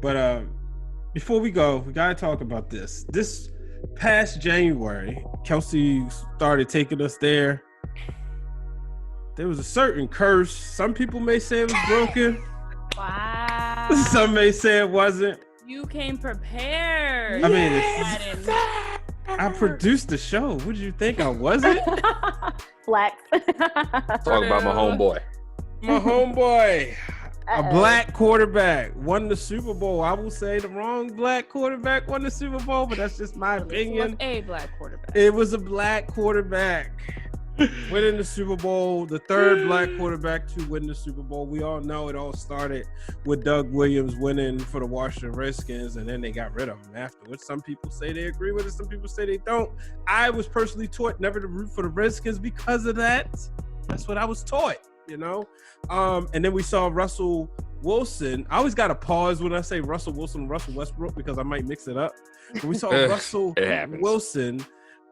But before we go, we gotta talk about this. This past January, Kelsey started taking us there. There was a certain curse. Some people may say it was broken. Wow. Some may say it wasn't. You came prepared. I mean, I produced the show. What did you think I wasn't? Flex. Talk about my homeboy. My homeboy. A black quarterback won the Super Bowl. I will say the wrong black quarterback won the Super Bowl, but that's just my opinion. It was a black quarterback. It was a black quarterback winning the Super Bowl, the third black quarterback to win the Super Bowl. We all know it all started with Doug Williams winning for the Washington Redskins, and then they got rid of him afterwards. Some people say they agree with it. Some people say they don't. I was personally taught never to root for the Redskins because of that. That's what I was taught. And then we saw Russell Wilson. I always got to pause when I say Russell Wilson and Russell Westbrook because I might mix it up. But we saw Russell Wilson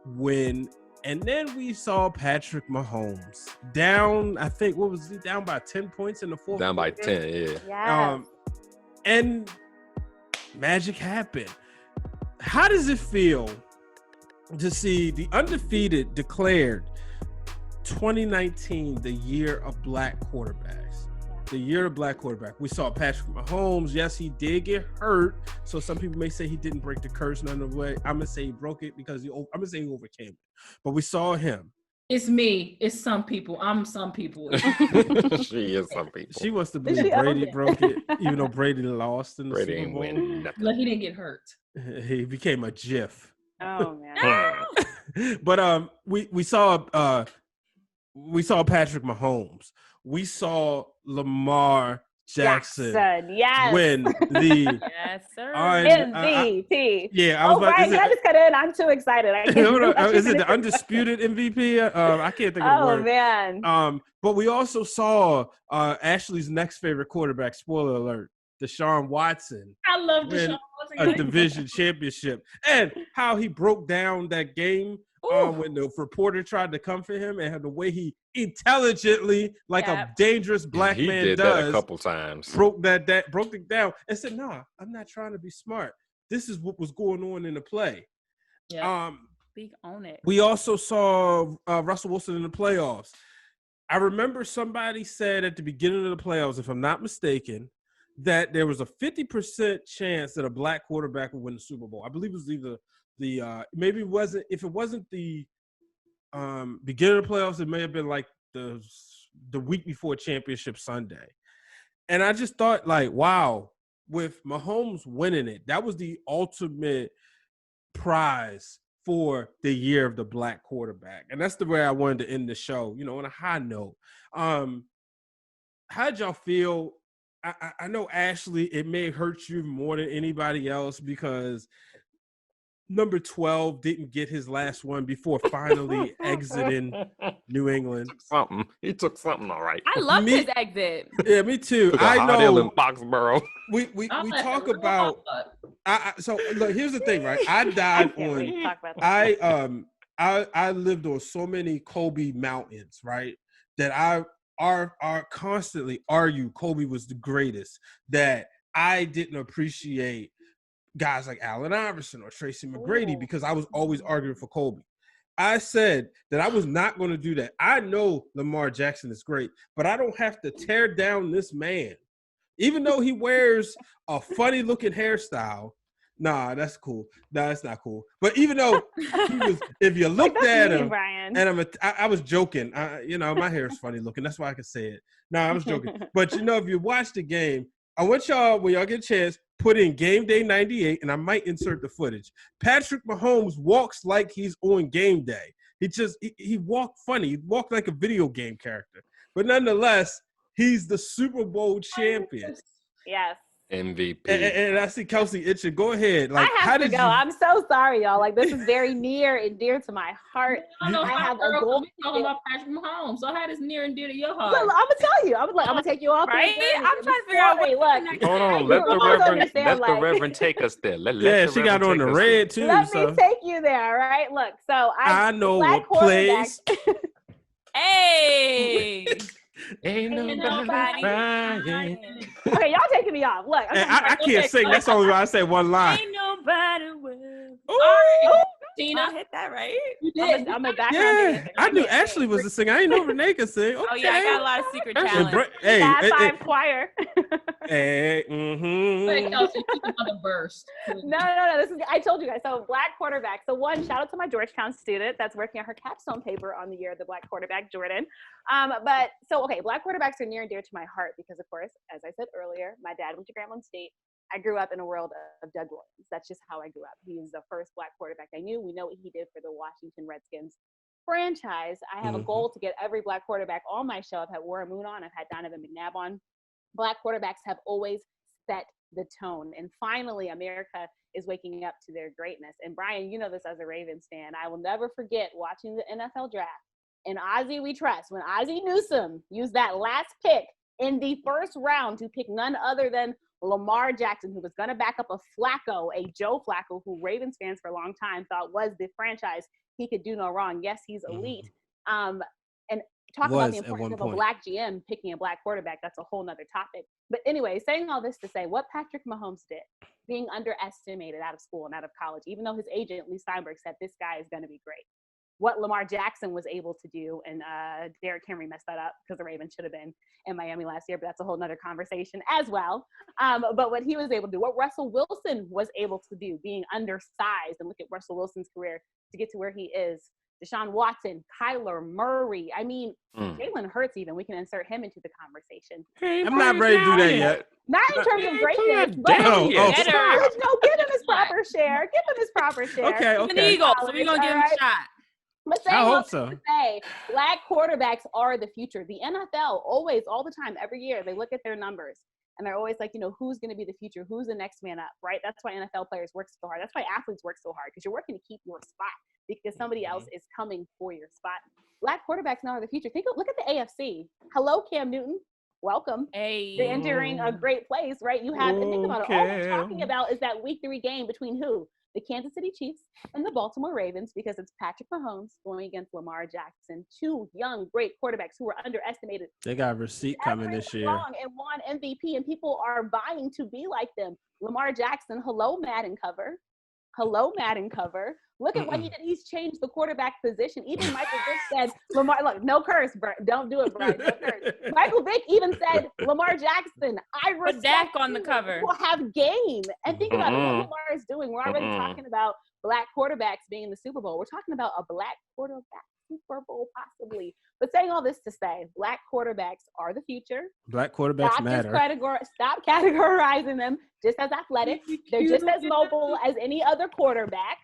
win, and then we saw Patrick Mahomes down. I think what was he down by 10 points in the fourth? Down by 10, yeah. Yes. And magic happened. How does it feel to see the undefeated declared 2019, the year of black quarterbacks? The year of black quarterback. We saw Patrick Mahomes. Yes, he did get hurt. So some people may say he didn't break the curse none of the way. I'm gonna say he broke it because I'm gonna say he overcame it. But we saw him. It's me. It's some people. I'm some people. She is some people. She wants to believe Brady broke it, even though Brady lost in the Brady Super ain't Bowl. win nothing. Look, he didn't get hurt. He became a GIF. Oh man. But we saw Patrick Mahomes. We saw Lamar Jackson yes. win the Yes, sir. MVP. Yeah, I was Brian, can I just cut in? I'm too excited. I can't is it the undisputed MVP? I can't think of the word. Oh man. But we also saw Ashley's next favorite quarterback, spoiler alert, Deshaun Watson. I love win Deshaun a Watson. division championship, and how he broke down that game when the reporter tried to come for him, and the way he intelligently, like a dangerous black man did does, that a couple times. broke it down and said, "Nah, I'm not trying to be smart. This is what was going on in the play." Yeah. Speak on it. We also saw Russell Wilson in the playoffs. I remember somebody said at the beginning of the playoffs, if I'm not mistaken, that there was a 50% chance that a black quarterback would win the Super Bowl. I believe it was either maybe it wasn't, if it wasn't the beginning of the playoffs, it may have been like the week before Championship Sunday. And I just thought, like, wow, with Mahomes winning it, that was the ultimate prize for the year of the black quarterback. And that's the way I wanted to end the show, on a high note. How'd y'all feel? I know, Ashley, it may hurt you more than anybody else because number 12 didn't get his last one before finally exiting New England. He took something all right. I love his exit. Yeah, me too. I know. In Foxborough. We talk about. So look, here's the thing, right? I died on. I lived on so many Kobe mountains, right? That I are constantly argue Kobe was the greatest. That I didn't appreciate guys like Allen Iverson or Tracy McGrady because I was always arguing for Kobe. I said that I was not going to do that. I know Lamar Jackson is great, but I don't have to tear down this man. Even though he wears a funny-looking hairstyle. Nah, that's cool. Nah, that's not cool. But even though he was, if you looked at him, Brian. and I was joking. My hair is funny looking. That's why I can say it. Nah, I was joking. But, if you watch the game, I want y'all, when y'all get a chance, put in Game Day 98, and I might insert the footage. Patrick Mahomes walks like he's on game day. He walked funny. He walked like a video game character. But nonetheless, he's the Super Bowl champion. Yes. MVP. And I see Kelsey itching. Go ahead. Like, I have to go. I'm so sorry, y'all. Like, this is very near and dear to my heart. I have a goal. We talking about Patrick Mahomes. So how is near and dear to your heart? Look, I'm gonna tell you. I'm gonna take you off. Right? I'm trying to figure out what. Hold on. Let the Reverend take us there. She got on the red too. Let me take you there. All right. Look. So I know what plays. Hey. Ain't nobody crying. Okay, y'all taking me off. Look, I can't sing. That's only why I say one line. Ain't nobody will. Ooh, Tina, I hit that right. you did. I'm a background Yeah, dancer. I knew Ashley was a singer. I didn't know Renee could sing. Okay. Oh yeah, I got a lot of secret talent. Hey, Fab Five choir. hey, Wait, Kelsey, you can another burst. No. This is, I told you guys. So black quarterback. So one, shout out to my Georgetown student that's working on her capstone paper on the year of the black quarterback, Jordan. But so, okay, black quarterbacks are near and dear to my heart because, of course, as I said earlier, my dad went to Grambling State. I grew up in a world of Doug Williams. That's just how I grew up. He was the first black quarterback I knew. We know what he did for the Washington Redskins franchise. I have a goal to get every black quarterback on my show. I've had Warren Moon on. I've had Donovan McNabb on. Black quarterbacks have always set the tone. And finally, America is waking up to their greatness. And Brian, you know this as a Ravens fan. I will never forget watching the NFL draft. And Ozzie we trust. When Ozzie Newsome used that last pick in the first round to pick none other than Lamar Jackson, who was going to back up a Flacco, a Joe Flacco, who Ravens fans for a long time thought was the franchise. He could do no wrong. Yes, he's elite. And talk about the importance of a black GM picking a black quarterback. That's a whole nother topic. But anyway, saying all this to say what Patrick Mahomes did, being underestimated out of school and out of college, even though his agent, Lee Steinberg, said this guy is going to be great. What Lamar Jackson was able to do, and Derrick Henry messed that up because the Ravens should have been in Miami last year, but that's a whole nother conversation as well. But what he was able to do, what Russell Wilson was able to do, being undersized, and look at Russell Wilson's career to get to where he is. Deshaun Watson, Kyler Murray. I mean, Jalen Hurts even. We can insert him into the conversation. I'm not ready to do that yet. Not in terms of greatness, but give him his proper share. Give him his proper share. Okay. The Eagles, so we're going to give him a shot. But I hope so. Black quarterbacks are the future. The NFL always, all the time, every year, they look at their numbers and they're always like, who's going to be the future? Who's the next man up, right? That's why NFL players work so hard. That's why athletes work so hard, because you're working to keep your spot because somebody else is coming for your spot. Black quarterbacks now are the future. Look at the AFC. Hello, Cam Newton. Welcome. Hey. You're entering a great place, right? You have, and think about it. All we're talking about is that week 3 game between who? The Kansas City Chiefs and the Baltimore Ravens, because it's Patrick Mahomes going against Lamar Jackson, 2 young, great quarterbacks who were underestimated. They got a receipt coming this year. And won MVP, and people are vying to be like them. Lamar Jackson, hello, Madden cover. Look at what he did. He's changed the quarterback position. Even Michael Vick said, Lamar, look, no curse, bro. Don't do it, bro. No curse. Michael Vick even said, Lamar Jackson, I respect Put Dak on the cover. Will have game. And think about what Lamar is doing. We're already talking about black quarterbacks being in the Super Bowl. We're talking about a black quarterback Super Bowl possibly. But saying all this to say, black quarterbacks are the future. Black quarterbacks matter. Stop categorizing them just as athletic. They're just as mobile as any other quarterback.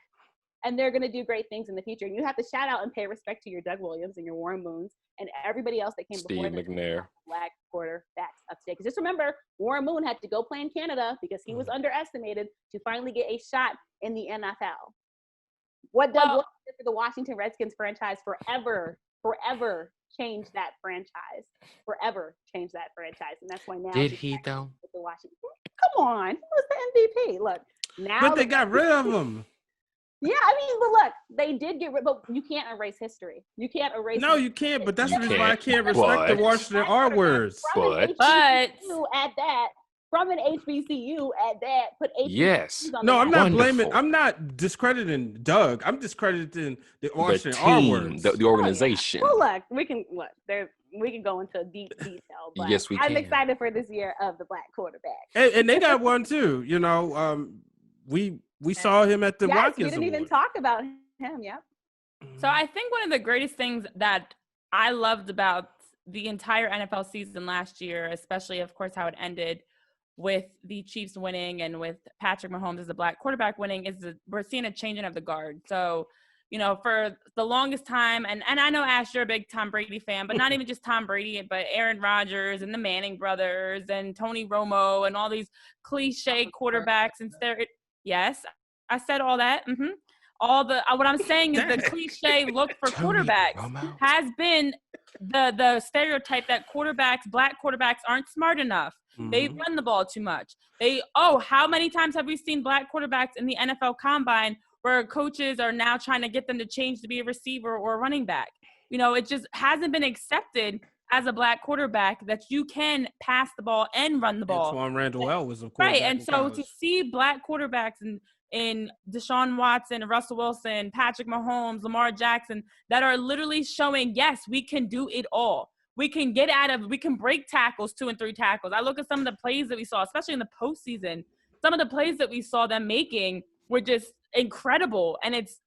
And they're going to do great things in the future. And you have to shout out and pay respect to your Doug Williams and your Warren Moons and everybody else that came before them. McNair. Black quarterbacks up today. Because just remember, Warren Moon had to go play in Canada because he was underestimated to finally get a shot in the NFL. What Doug Williams did for the Washington Redskins franchise forever changed that franchise. And that's why now. Did he, though? The Washington. Come on. He was the MVP. Look, now. But they got rid of him. Yeah, I mean, but look, they did get rid, but you can't erase history. You can't erase. No, you can't. But that's the reason why I can't respect the Washington R words. But at that, from an HBCU at that, put HBCUs yes. on No, I'm not Wonderful. blaming. I'm not discrediting Doug. I'm discrediting the Washington The R team, words. the organization. Well, look, we can go into deep detail. But Yes, we I'm can. excited for this year of the black quarterback. And they got one too. We saw him at the Rockets. We didn't even talk about him. Yep. So I think one of the greatest things that I loved about the entire NFL season last year, especially, of course, how it ended with the Chiefs winning and with Patrick Mahomes as a black quarterback winning, is we're seeing a changing of the guard. So, for the longest time, and I know, Ash, you're a big Tom Brady fan, but not even just Tom Brady, but Aaron Rodgers and the Manning brothers and Tony Romo and all these cliche quarterbacks and yes, I said all that. What I'm saying is the cliche look for quarterbacks has been the stereotype that black quarterbacks aren't smart enough. They run the ball too much. How many times have we seen black quarterbacks in the NFL Combine where coaches are now trying to get them to change to be a receiver or a running back? It just hasn't been accepted as a black quarterback that you can pass the ball and run the ball. Antoine Randall L was, of course, right. And so to see black quarterbacks in Deshaun Watson, Russell Wilson, Patrick Mahomes, Lamar Jackson, that are literally showing, yes, we can do it all. We can break tackles, 2 and 3 tackles. I look at some of the plays that we saw, especially in the postseason. Some of the plays that we saw them making were just incredible. And it's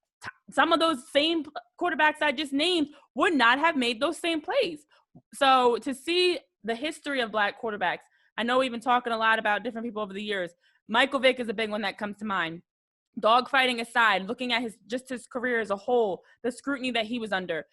some of those same quarterbacks I just named would not have made those same plays. So to see the history of black quarterbacks, I know we've been talking a lot about different people over the years. Michael Vick is a big one that comes to mind. Dogfighting aside, looking at his career as a whole, the scrutiny that he was under.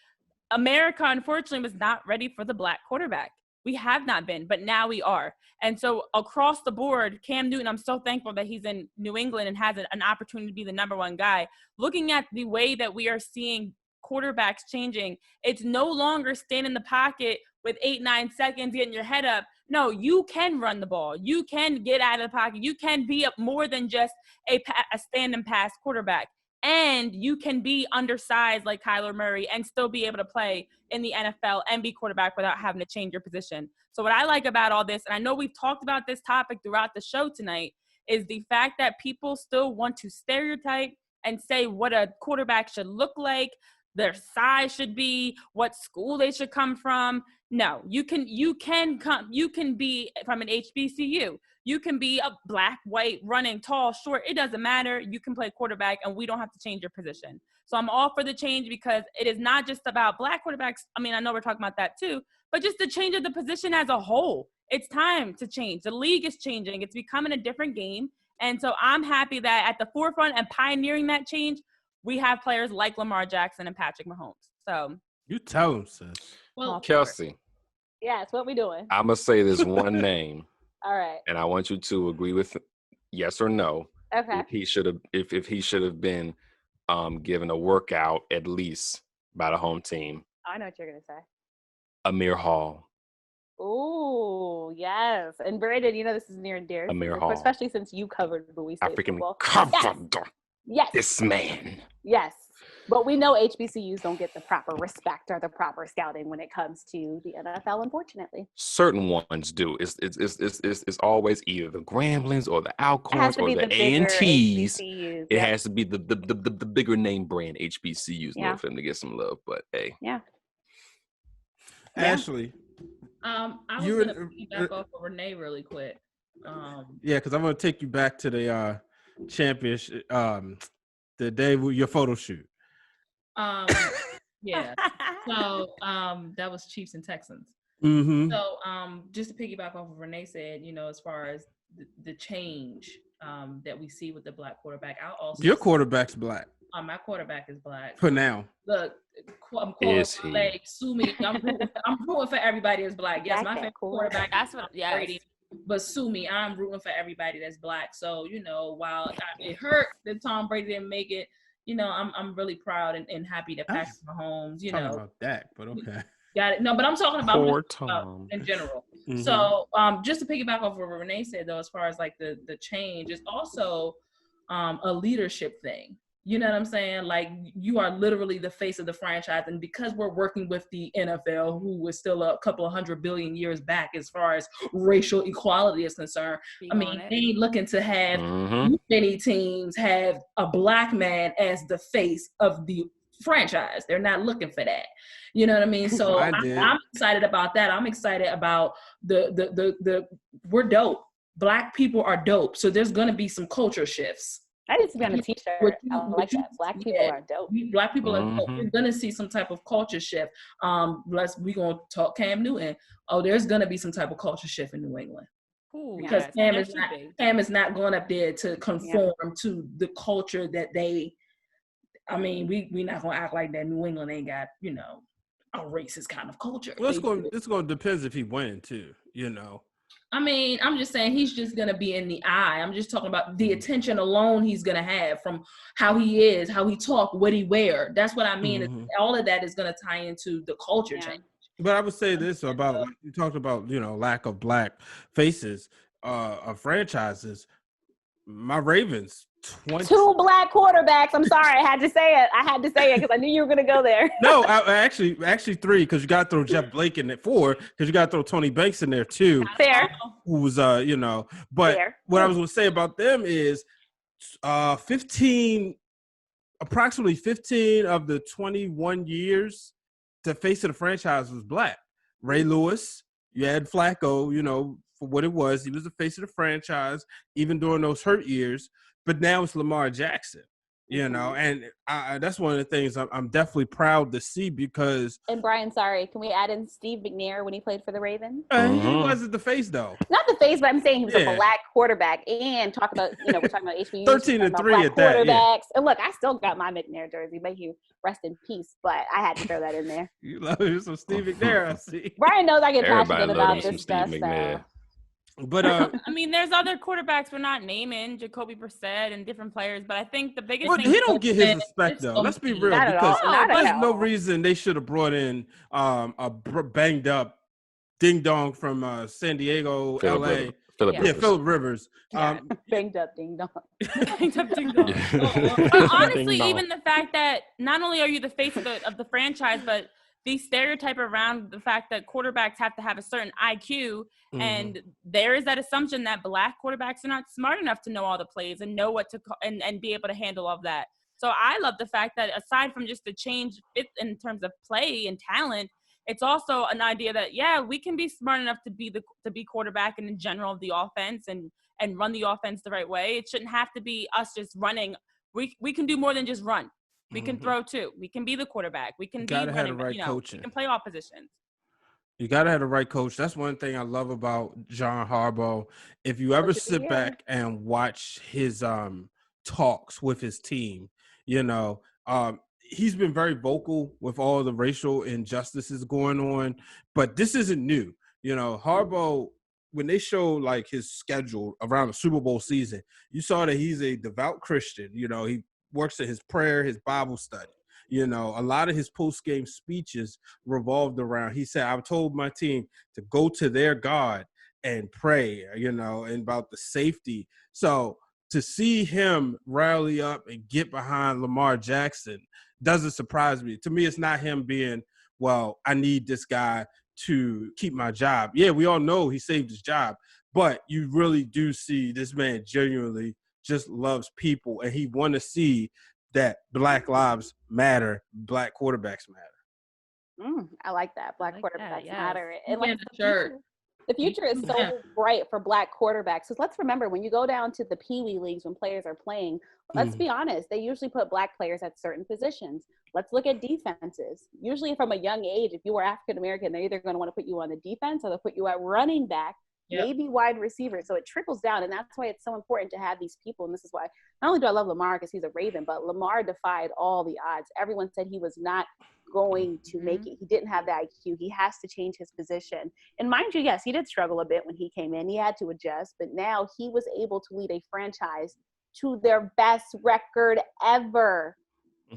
America, unfortunately, was not ready for the black quarterback. We have not been, but now we are. And so across the board, Cam Newton, I'm so thankful that he's in New England and has an opportunity to be the number one guy. Looking at the way that we are seeing quarterbacks changing, it's no longer stand in the pocket with 8-9 seconds, getting your head up. No, you can run the ball. You can get out of the pocket. You can be more than just a stand and pass quarterback. And you can be undersized like Kyler Murray and still be able to play in the NFL and be quarterback without having to change your position. So what I like about all this, and I know we've talked about this topic throughout the show tonight, is the fact that people still want to stereotype and say what a quarterback should look like, their size should be, what school they should come from. No, you can be from an HBCU. You can be a black, white, running, tall, short. It doesn't matter. You can play quarterback, and we don't have to change your position. So I'm all for the change because it is not just about black quarterbacks. I mean, I know we're talking about that too, but just the change of the position as a whole. It's time to change. The league is changing. It's becoming a different game. And so I'm happy that at the forefront and pioneering that change, we have players like Lamar Jackson and Patrick Mahomes. So you tell them, sis. Well, Kelsey. Yes, what we doing? I'm going to say this one name. All right. And I want you to agree with yes or no. Okay. If he should have been given a workout at least by the home team. I know what you're going to say. Amir Hall. Oh, yes. And Brandon, you know this is near and dear. Amir Hall. Especially since you covered Bowie State I freaking football. covered Yes. this man. Yes. But we know HBCUs don't get the proper respect or the proper scouting when it comes to the NFL, unfortunately. Certain ones do. It's always either the Gramblings or the Alcorns or the A&Ts. It has to be the bigger name brand HBCUs in order for them to get some love. But hey. Yeah. Ashley. I was going to piggyback off of Renee really quick. Yeah, because I'm going to take you back to the championship, the day with your photo shoot. Yeah. So that was Chiefs and Texans. Mm-hmm. So just to piggyback off of what Renee said, you know, as far as the change that we see with the black quarterback, your quarterback's black. My quarterback is black. For now. Look, I'm calling like sue me. I'm rooting for everybody that's black. Yes, my favorite quarterback. That's what. Yeah. Brady, but sue me. I'm rooting for everybody that's black. So you know, while it hurt that Tom Brady didn't make it, you know, I'm really proud and happy that Patrick Mahomes. You know, about that, but okay. Got it. No, but I'm talking about in general. Mm-hmm. So just to piggyback off what Renee said, though, as far as like the change, is also a leadership thing. You know what I'm saying? Like, you are literally the face of the franchise. And because we're working with the NFL, who was still a couple of 100 billion years back as far as racial equality is concerned, I mean, they ain't looking to have many teams have a black man as the face of the franchise. They're not looking for that. You know what I mean? So I'm excited about that. I'm excited about the we're dope. Black people are dope. So there's going to be some culture shifts. I need to be on a t-shirt. I like that. Black people are dope. Black people are dope. We're going to see some type of culture shift. We're going to talk Cam Newton. Oh, there's going to be some type of culture shift in New England. Ooh, because Cam is not going up there to conform to the culture that they, I mean, we're not going to act like that New England ain't got, you know, a racist kind of culture. Well, it's going to depend if he wins too, you know. I mean, I'm just saying he's just going to be in the eye. I'm just talking about the attention alone he's going to have from how he is, how he talk, what he wear. That's what I mean. Mm-hmm. All of that is going to tie into the culture change. But I would say this about, you talked about, you know, lack of black faces of franchises. My Ravens. 2 black quarterbacks. I'm sorry, I had to say it because I knew you were going to go there. No, I actually 3 because you got to throw Jeff Blake in at 4 because you got to throw Tony Banks in there too. Fair. Who was but Fair. what I was going to say about them is approximately 15 of the 21 years the face of the franchise was black. Ray Lewis, you had Flacco, for what it was. He was the face of the franchise, even during those hurt years. But now it's Lamar Jackson, and that's one of the things I'm definitely proud to see because. And Brian, sorry, can we add in Steve McNair when he played for the Ravens? He wasn't the face though. Not the face, but I'm saying he was a black quarterback. And talk about, we're talking about HBUs. 13-3 at that. Yeah. And look, I still got my McNair jersey. May you rest in peace. But I had to throw that in there. You love some Steve McNair, I see. Brian knows I get Everybody passionate about this stuff. So. But I mean, there's other quarterbacks we're not naming, Jacoby Brissett and different players, but I think the biggest thing he don't get his respect though. Let's be real, because there's no reason they should have brought in a banged up ding dong from San Diego, LA. Phillip Rivers. Banged up ding dong. Banged up ding dong. But honestly, even the fact that not only are you the face of the franchise, but the stereotype around the fact that quarterbacks have to have a certain IQ, and there is that assumption that black quarterbacks are not smart enough to know all the plays and know what to and be able to handle all of that. So I love the fact that aside from just the change in terms of play and talent, it's also an idea that we can be smart enough to be quarterback and in general of the offense and run the offense the right way. It shouldn't have to be us just running. We can do more than just run. We can throw too. We can be the quarterback. We can have the right coaching. We can play all positions. You gotta have the right coach. That's one thing I love about John Harbaugh. If you ever sit back and watch his talks with his team, he's been very vocal with all the racial injustices going on. But this isn't new. Harbaugh, when they show like his schedule around the Super Bowl season, you saw that he's a devout Christian. He works at his prayer, his Bible study. A lot of his post-game speeches revolved around, he said, I've told my team to go to their God and pray, and about the safety. So to see him rally up and get behind Lamar Jackson doesn't surprise me. To me, it's not him being, well, I need this guy to keep my job. Yeah, we all know he saved his job, but you really do see this man genuinely just loves people, and he want to see that Black lives matter, Black quarterbacks matter. I like that. Black quarterbacks matter. And the future is so bright for Black quarterbacks. Because let's remember, when you go down to the Pee Wee leagues when players are playing, let's be honest, they usually put Black players at certain positions. Let's look at defenses. Usually from a young age, if you were African American, they're either going to want to put you on the defense or they'll put you at running back. Maybe wide receiver. So it trickles down. And that's why it's so important to have these people. And this is why not only do I love Lamar because he's a Raven, but Lamar defied all the odds. Everyone said he was not going to make it. He didn't have the IQ. He has to change his position. And mind you, yes, he did struggle a bit when he came in. He had to adjust. But now he was able to lead a franchise to their best record ever.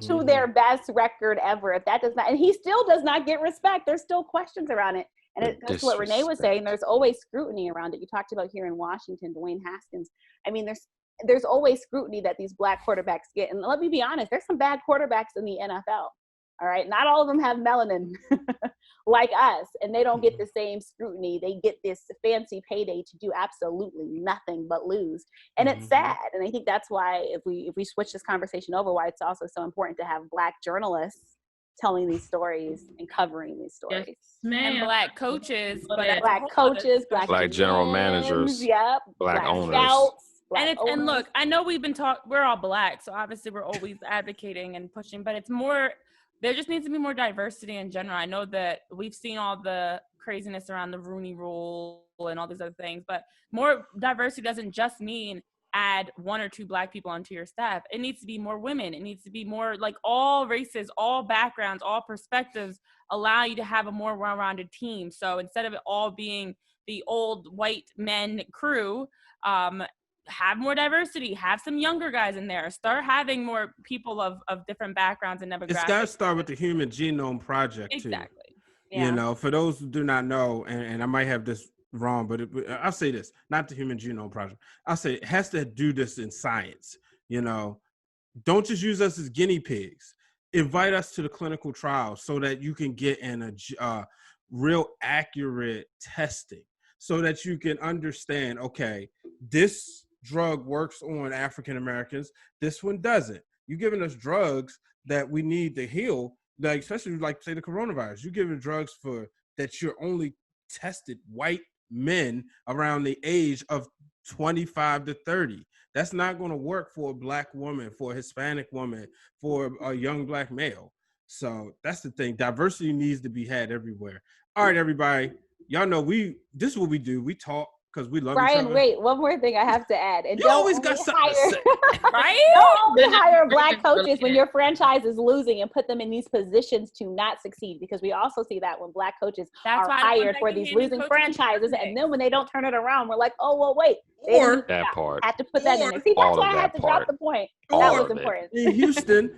To their best record ever. If that does not, and he still does not get respect. There's still questions around it. And that's what Renee was saying. There's always scrutiny around it. You talked about here in Washington, Dwayne Haskins. I mean, there's always scrutiny that these Black quarterbacks get. And let me be honest, there's some bad quarterbacks in the NFL. All right. Not all of them have melanin like us, and they don't get the same scrutiny. They get this fancy payday to do absolutely nothing but lose. And it's sad. And I think that's why if we switch this conversation over, why it's also so important to have Black journalists telling these stories and covering these stories. Yes, and Black coaches, Black coaches, Black general managers, Black owners. Scouts, and look, I know we've been we're all Black, so obviously we're always advocating and pushing, but it's more, there just needs to be more diversity in general. I know that we've seen all the craziness around the Rooney Rule and all these other things, but more diversity doesn't just mean add 1 or 2 Black people onto your staff. It needs to be more women. It needs to be more like all races, all backgrounds, all perspectives allow you to have a more well-rounded team. So instead of it all being the old white men crew, have more diversity, have some younger guys in there, start having more people of different backgrounds and demographics. It's got to start with the Human Genome Project too. Exactly. Yeah. For those who do not know, and I might have this wrong, but I'll say this, not the Human Genome Project. I'll say it has to do this in science. Don't just use us as guinea pigs. Invite us to the clinical trials so that you can get in a real accurate testing so that you can understand, okay, this drug works on African Americans. This one doesn't. You're giving us drugs that we need to heal, like especially like say the coronavirus. You're giving drugs for that you're only tested white men around the age of 25 to 30. That's not going to work for a Black woman, for a Hispanic woman, for a young Black male. So that's the thing. Diversity needs to be had everywhere. All right, everybody. Y'all know this is what we do. We talk because we love each other. Brian, wait, one more thing I have to add. And you always got something to say. Right? Don't only hire Black coaches when your franchise is losing and put them in these positions to not succeed, because we also see that when Black coaches are hired for these losing franchises, and then when they don't turn it around, we're like, oh, well, wait. Or that part. I have to put that in there. See, that's why I had to drop the point. That was important. In Houston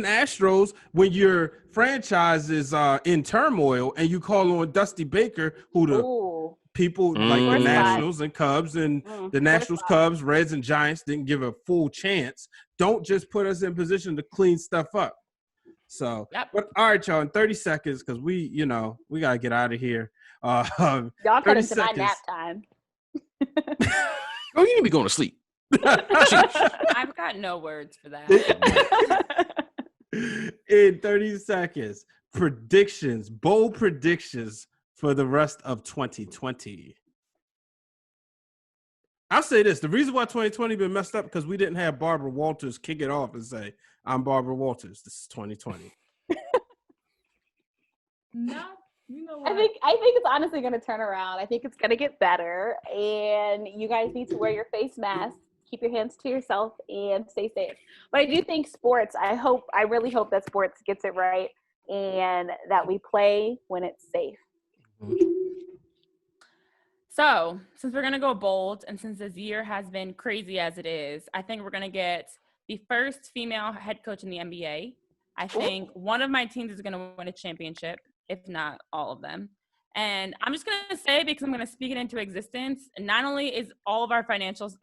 Astros, when your franchise is in turmoil and you call on Dusty Baker, who the people like the Nationals and Cubs and the Nationals, Cubs, Reds, and Giants didn't give a full chance. Don't just put us in position to clean stuff up. So, but all right, y'all, in 30 seconds, because we got to get out of here. Y'all cut into my nap time. Oh, you need to be going to sleep. I've got no words for that. In 30 seconds, bold predictions for the rest of 2020. I'll say this. The reason why 2020 been messed up because we didn't have Barbara Walters kick it off and say, I'm Barbara Walters. This is 2020. No. You know what? I think it's honestly going to turn around. I think it's going to get better, and you guys need to wear your face mask, keep your hands to yourself, and stay safe. But I do think sports, I really hope that sports gets it right and that we play when it's safe. So, since we're going to go bold, and since this year has been crazy as it is, I think we're going to get the first female head coach in the NBA. I think one of my teams is going to win a championship, if not all of them. And I'm just going to say, because I'm going to speak it into existence, not only is all of our financials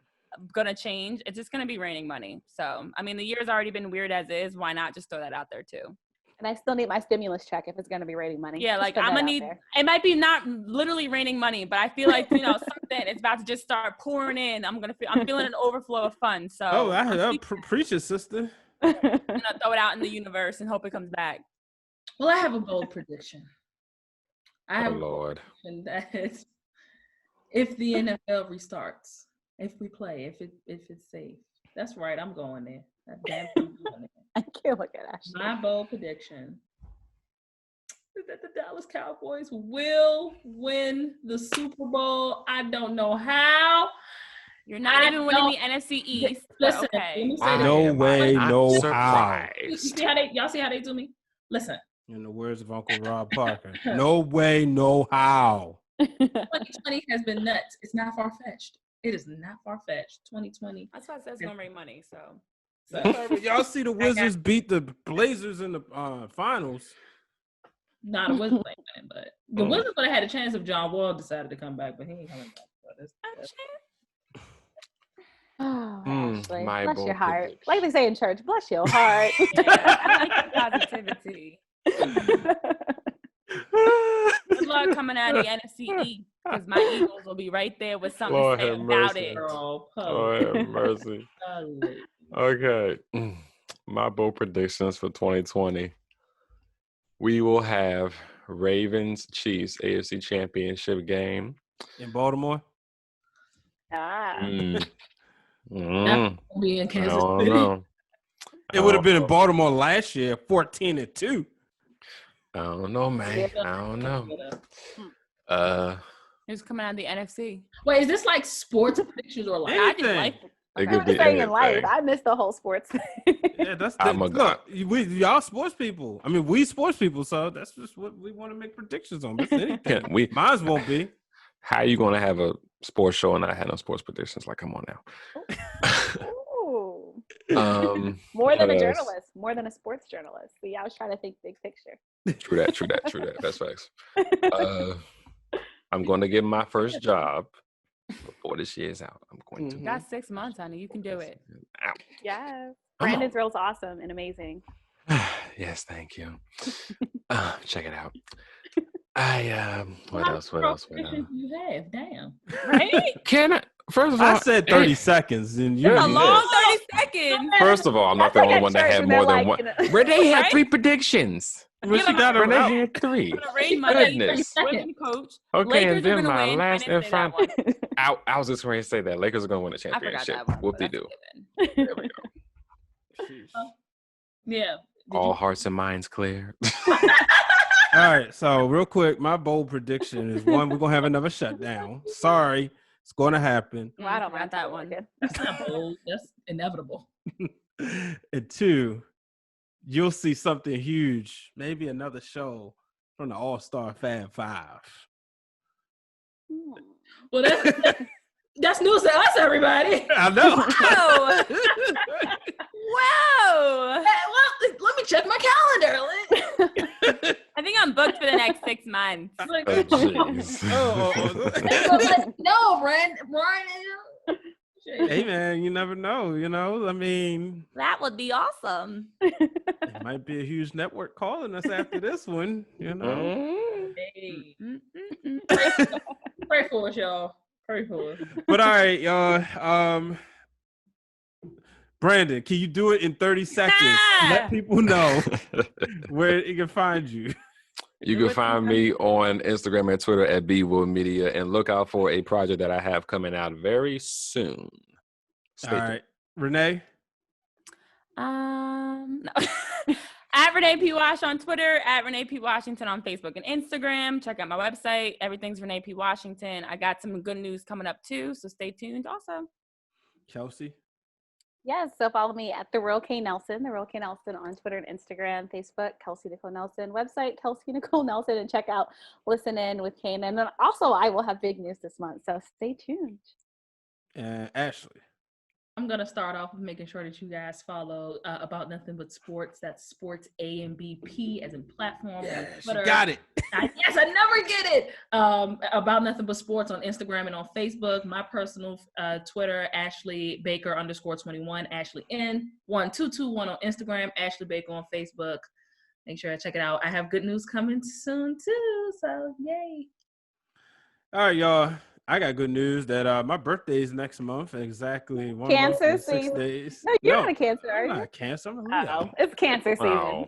going to change, it's just going to be raining money. So, I mean, the year's already been weird as is. Why not just throw that out there too? And I still need my stimulus check if it's going to be raining money. Yeah, like I'm going to need, it might be not literally raining money, but I feel like, something it's about to just start pouring in. I'm feeling an overflow of funds. So, I preach it, sister. I'm going to throw it out in the universe and hope it comes back. Well, I have a bold prediction. Lord. That is, if the NFL restarts, if we play, if it's safe, that's right. I'm going there. I can't look at Ashley. My bold prediction is that the Dallas Cowboys will win the Super Bowl. I don't know how. You're not even winning the NFC East. Listen, okay. No way, no how. Y'all see how they do me? Listen. In the words of Uncle Rob Parker, no way, no how. 2020 has been nuts. It's not far-fetched. It is not far-fetched. 2020. That's why it says gonna rain money. So y'all see the Wizards beat the Blazers in the finals. Not a Wizards ain't winning, but the Wizards would have had a chance if John Wall decided to come back, but he ain't coming back. Ashley, bless your heart. Like they say in church, bless your heart. Positivity. Good luck coming out of the NFC East, because my Eagles will be right there with something to say about it. Lord have mercy. Okay. My bold predictions for 2020. We will have Ravens Chiefs AFC Championship game in Baltimore. Be in Kansas City. It would have been in Baltimore last year, 14-2. I don't know, man. I don't know. Who's coming out of the NFC? Wait, is this like sports predictions or like anything? I just like it could be saying in life. I missed the whole sports thing. Yeah, that's look. Y'all sports people. I mean, we sports people, so that's just what we want to make predictions on. Anything. Mine won't be. How are you going to have a sports show and not have no sports predictions? Like, come on now. More than a journalist, more than a sports journalist. See, I was trying to think big picture. True that. That's facts. I'm going to get my first job before this year's out. I'm going to. You got 6 months, honey. You can do it. Ow. Yes. Brandon's reel's awesome and amazing. Yes, thank you. Check it out. What else? You have, damn. Right? Can I? First of all, I said 30 seconds, and It's you. a long 30 seconds. First of all, I'm not the only one that had more than one. Renee had Right? 3 predictions. Well, she got Renee it. had 3. Rain Monday, Goodness. women coach. Okay, Lakers and then are gonna my win. last I didn't and say that final. one. I was just going to say that Lakers are going to win the I forgot championship. that one. Whoop de But doo. that's a given. There we go. Yeah. All hearts and minds clear. All right, so real quick, my bold prediction is one, we're gonna have another shutdown. Sorry, it's gonna happen. Well, I don't Forgot mind that one. That's not bold. That's inevitable. And 2, you'll see something huge, maybe another show from the All-Star Fab Five. Well, that's news to us, everybody. I know. Wow. Wow. Well, let me check my calendar. I think I'm booked for the next 6 months. Like, Oh, jeez. no, Brian. Hey man, you never know. I mean, That would be awesome. it might be a huge network calling us after this one. Hey, Mm-mm-mm. pray for us, y'all. Pray for us. But all right, y'all. Brandon, can you do it in 30 seconds? Nah. Let people know where it can find you. You can find me on Instagram and Twitter at BWool Media, and look out for a project that I have coming out very soon. Stay All right, Renee. No. At Renee P. Wash on Twitter, at Renee P. Washington on Facebook and Instagram. Check out my website. Everything's Renee P. Washington. I got some good news coming up too, so stay tuned also. Kelsey. Yes, so follow me at The Real K Nelson on Twitter and Instagram, Facebook, Kelsey Nicole Nelson, website, Kelsey Nicole Nelson, and check out Listen In with Kane. And then also I will have big news this month, so stay tuned. And Ashley. I'm going to start off with making sure that you guys follow About Nothing But Sports. That's Sports A&BP as in platform. Yeah, on she Twitter. got it. Yes, I never get it. About Nothing But Sports on Instagram and on Facebook. My personal Twitter, Ashley Baker _21, Ashley N1221 on Instagram, Ashley Baker on Facebook. Make sure I check it out. I have good news coming soon too, so yay. All right, y'all. I got good news that my birthday is next month. Exactly 1 month Cancer and 6 season. days. No, you're not a Cancer, are I'm you? not a Cancer. I'm a Leo. Oh, it's Cancer season. Wow.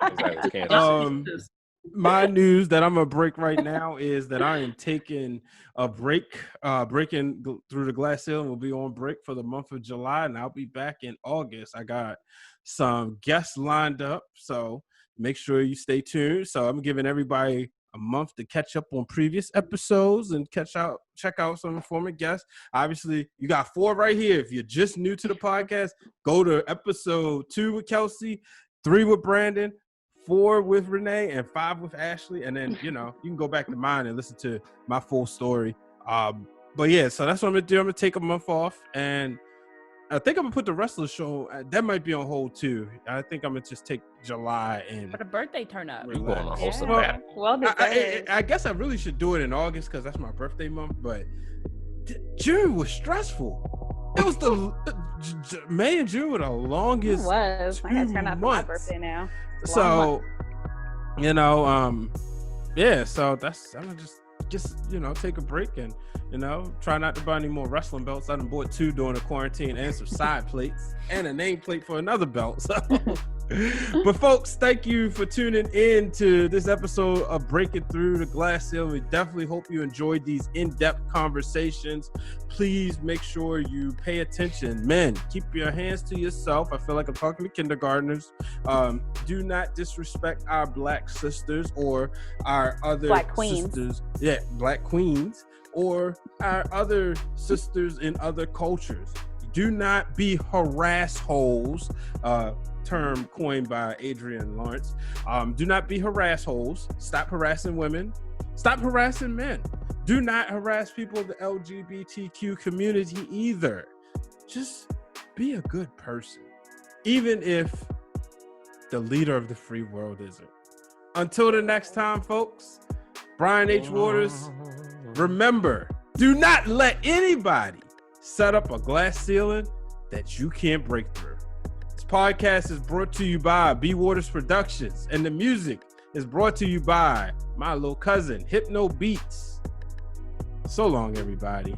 Exactly, cancer. My news that I'm gonna break right now is that I am taking a break, breaking through the glass ceiling. Will be on break for the month of July, and I'll be back in August. I got some guests lined up, so make sure you stay tuned. So I'm giving everybody a month to catch up on previous episodes and check out some informative guests. Obviously, you got 4 right here. If you're just new to the podcast, go to episode 2 with Kelsey, 3 with Brandon, 4 with Renee, and 5 with Ashley. And then, you can go back to mine and listen to my full story. But yeah, so that's what I'm going to do. I'm going to take a month off, and I think I'm going to put the rest of the show, that might be on hold too. I think I'm going to just take July and For the birthday turn up. We're going on a whole Yeah. sabbatical. Well, I guess I really should do it in August because that's my birthday month, but June was stressful. It was May and June were the it longest. was. I gotta turn up for my months. birthday now. So, yeah. So I'm gonna just take a break and try not to buy any more wrestling belts. I done bought 2 during the quarantine and some side plates and a nameplate for another belt. So. But folks, thank you for tuning in to this episode of Breaking Through the Glass Ceiling. We definitely hope you enjoyed these in-depth conversations. Please make sure you pay attention. Men, keep your hands to yourself. I feel like I'm talking to kindergartners. Do not disrespect our Black sisters or our other Black queens. sisters. Yeah, Black queens or our other sisters in other cultures. Do not be harass holes. Term coined by Adrian Lawrence. Do not be harass holes. Stop harassing women. Stop harassing men. Do not harass people of the LGBTQ community either. Just be a good person, even if the leader of the free world isn't. Until the next time, folks, Brian H. Waters remember, do not let anybody set up a glass ceiling that you can't break through. This podcast is brought to you by B Waters Productions, and the music is brought to you by my little cousin, Hypno Beats. So long, everybody.